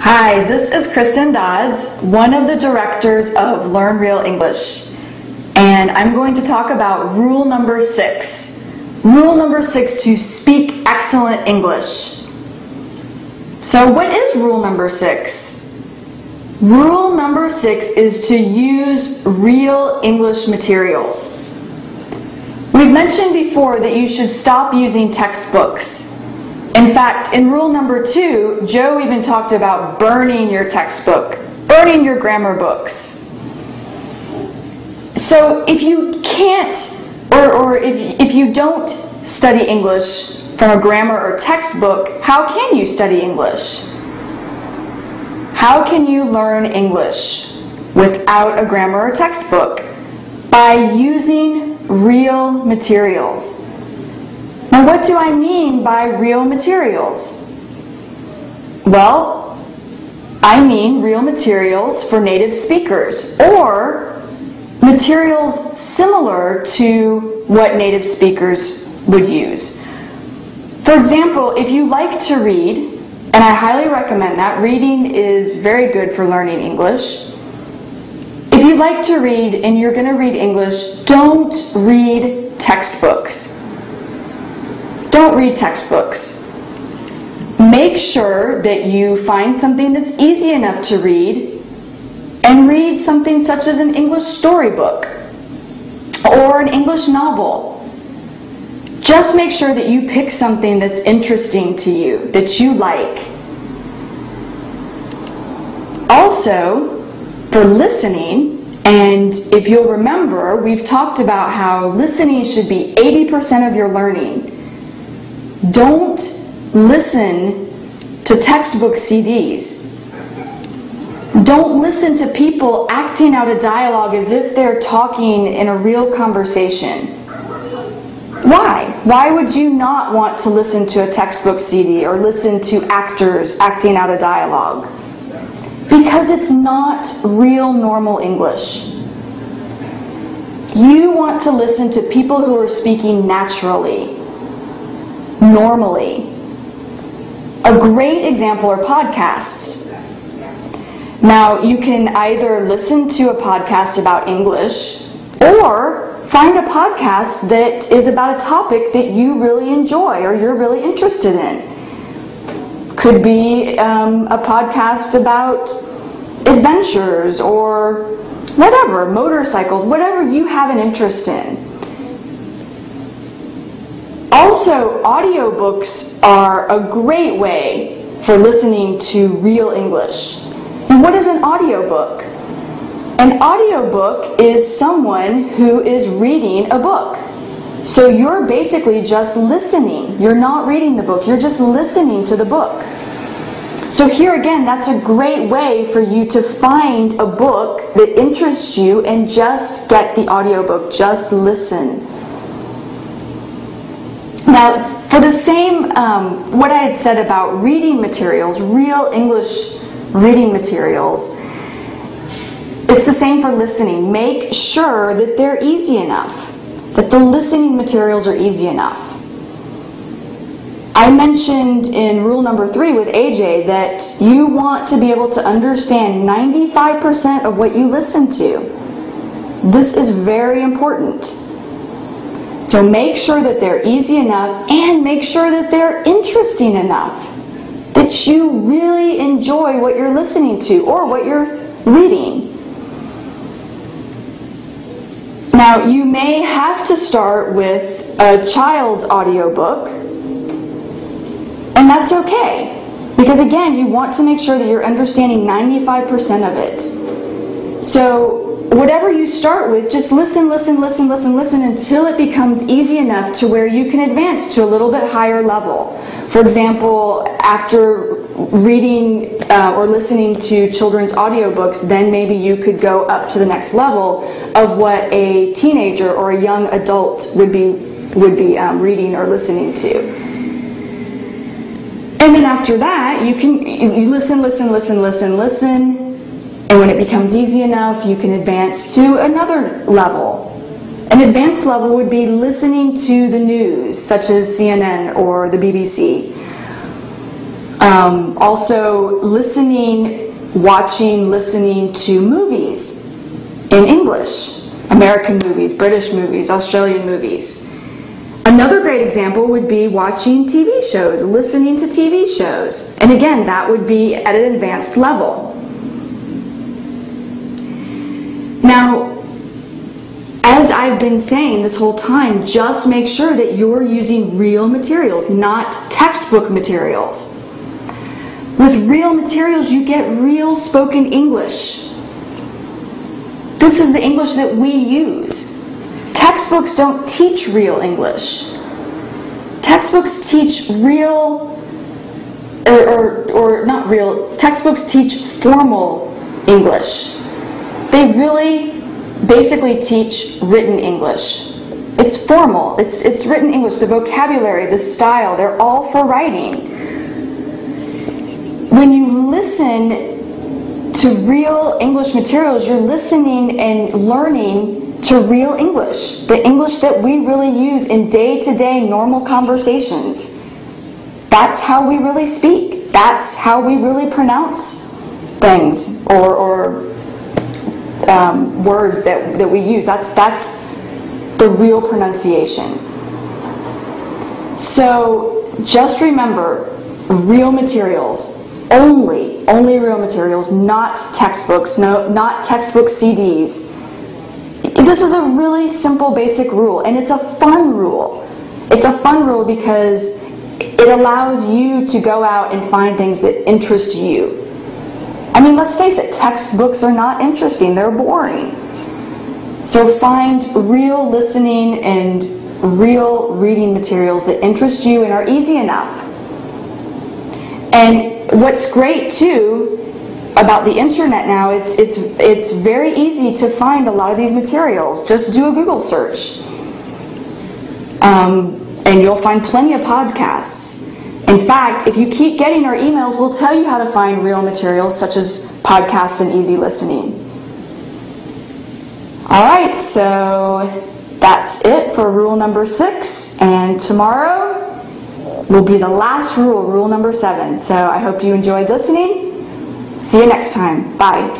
Hi, this is Kristen Dodds, one of the directors of Learn Real English, and I'm going to talk about rule number 6. Rule number 6 to speak excellent English. So what is rule number 6? Rule number 6 is to use real English materials. We've mentioned before that you should stop using textbooks. In fact, in rule number 2, Joe even talked about burning your textbook, burning your grammar books. So if you can't, or if you don't study English from a grammar or textbook, how can you study English? How can you learn English without a grammar or textbook? By using real materials. Now, what do I mean by real materials? Well, I mean real materials for native speakers, or materials similar to what native speakers would use. For example, if you like to read, and I highly recommend that, reading is very good for learning English. If you like to read and you're going to read English, don't read textbooks. Don't read textbooks. Make sure that you find something that's easy enough to read, and read something such as an English storybook or an English novel. Just make sure that you pick something that's interesting to you, that you like. Also, for listening, and if you'll remember, we've talked about how listening should be 80% of your learning. Don't listen to textbook CDs. Don't listen to people acting out a dialogue as if they're talking in a real conversation. Why? Why would you not want to listen to a textbook CD or listen to actors acting out a dialogue? Because it's not real normal English. You want to listen to people who are speaking naturally, normally. A great example are podcasts. Now, you can either listen to a podcast about English or find a podcast that is about a topic that you really enjoy or you're really interested in. Could be a podcast about adventures or whatever, motorcycles, whatever you have an interest in. Also, audiobooks are a great way for listening to real English. And what is an audiobook? An audiobook is someone who is reading a book. So you're basically just listening. You're not reading the book, you're just listening to the book. So here again, that's a great way for you to find a book that interests you and just get the audiobook, just listen. Now, for the same, what I had said about reading materials, real English reading materials, it's the same for listening. Make sure that they're easy enough, that the listening materials are easy enough. I mentioned in rule number 3 with AJ that you want to be able to understand 95% of what you listen to. This is very important. So make sure that they're easy enough and make sure that they're interesting enough, that you really enjoy what you're listening to or what you're reading. Now, you may have to start with a child's audiobook, and that's okay, because again, you want to make sure that you're understanding 95% of it. So whatever you start with, just listen until it becomes easy enough to where you can advance to a little bit higher level. For example, after reading or listening to children's audiobooks, then maybe you could go up to the next level of what a teenager or a young adult would be reading or listening to. And then after that, you listen, and when it becomes easy enough, you can advance to another level. An advanced level would be listening to the news, such as CNN or the BBC. Also listening to movies in English, American movies, British movies, Australian movies. Another great example would be watching TV shows, listening to TV shows. And again, that would be at an advanced level. Now, as I've been saying this whole time, just make sure that you're using real materials, not textbook materials. With real materials, you get real spoken English. This is the English that we use. Textbooks don't teach real English. Textbooks teach textbooks teach formal English. They really basically teach written English. It's formal, it's written English, the vocabulary, the style, they're all for writing. When you listen to real English materials, you're listening and learning to real English, the English that we really use in day-to-day normal conversations. That's how we really speak. That's how we really pronounce things or words that we use. That's the real pronunciation. So just remember, real materials. Only real materials, not textbooks, not textbook CDs. This is a really simple basic rule, and it's a fun rule. It's a fun rule because it allows you to go out and find things that interest you. I mean, let's face it, textbooks are not interesting, they're boring. So find real listening and real reading materials that interest you and are easy enough. And what's great too about the internet now, it's very easy to find a lot of these materials. Just do a Google search. And you'll find plenty of podcasts. In fact, if you keep getting our emails, we'll tell you how to find real materials such as podcasts and easy listening. Alright, so that's it for rule number 6. And tomorrow will be the last rule, rule number 7. So I hope you enjoyed listening. See you next time. Bye.